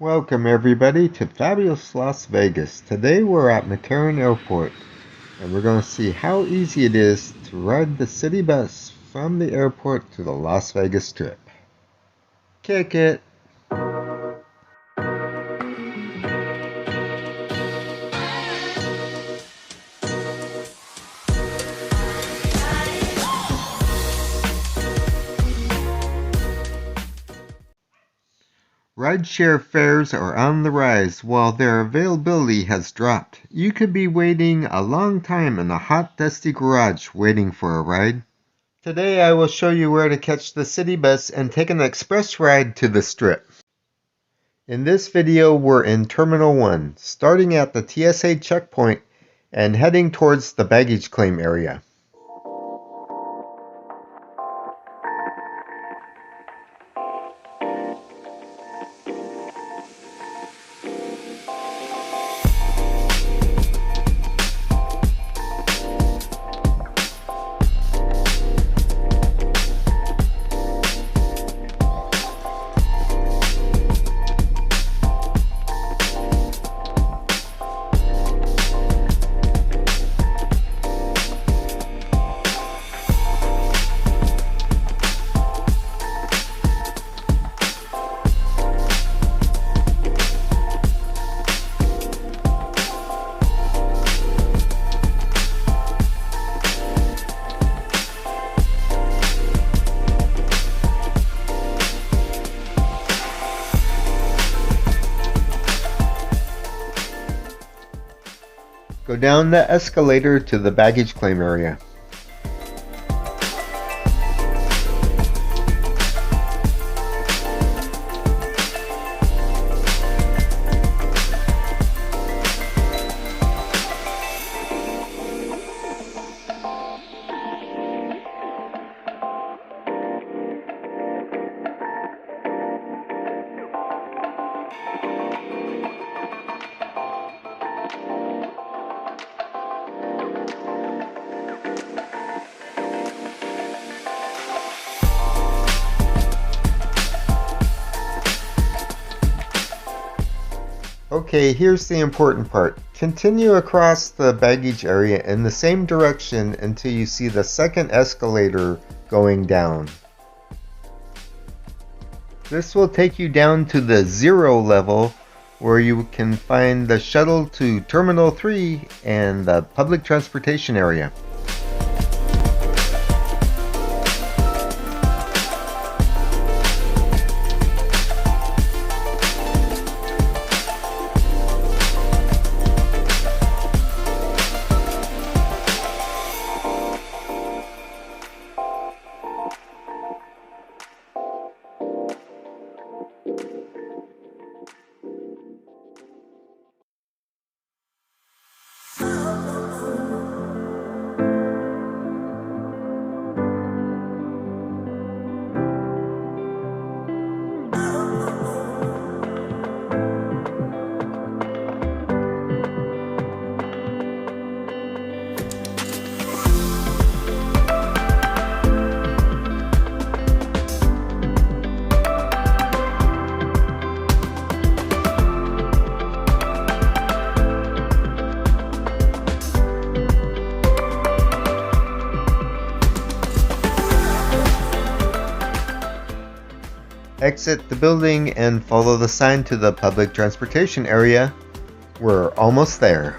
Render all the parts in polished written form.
Welcome everybody to fabulous Las Vegas. Today we're at McCarran Airport and we're going to see how easy it is to ride the city bus from the airport to the Las Vegas Strip. Kick it! Rideshare fares are on the rise while their availability has dropped. You could be waiting a long time in a hot, dusty garage waiting for a ride. Today I will show you where to catch the city bus and take an express ride to the Strip. In this video we're in Terminal 1, starting at the TSA checkpoint and heading towards the baggage claim area. Go down the escalator to the baggage claim area. Okay, here's the important part. Continue across the baggage area in the same direction until you see the second escalator going down. This will take you down to the 0 level where you can find the shuttle to Terminal 3 and the public transportation area. Exit the building and follow the sign to the public transportation area. We're almost there.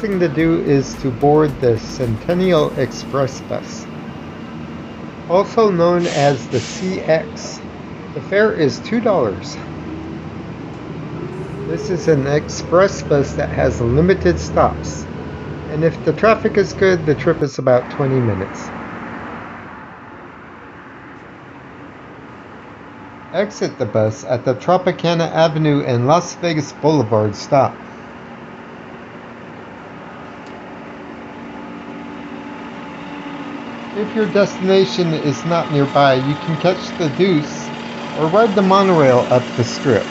thing to do is to board the Centennial Express bus, also known as the CX. The fare is $2. This is an express bus that has limited stops, and if the traffic is good, the trip is about 20 minutes. Exit the bus at the Tropicana Avenue and Las Vegas Boulevard stop. If your destination is not nearby, you can catch the Deuce or ride the monorail up the Strip.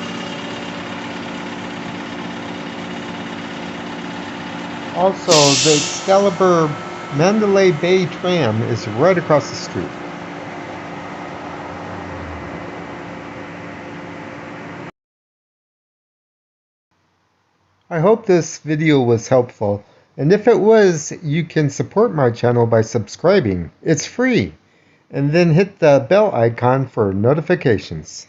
Also, the Excalibur Mandalay Bay tram is right across the street. I hope this video was helpful, and if it was, you can support my channel by subscribing. It's free, and then hit the bell icon for notifications.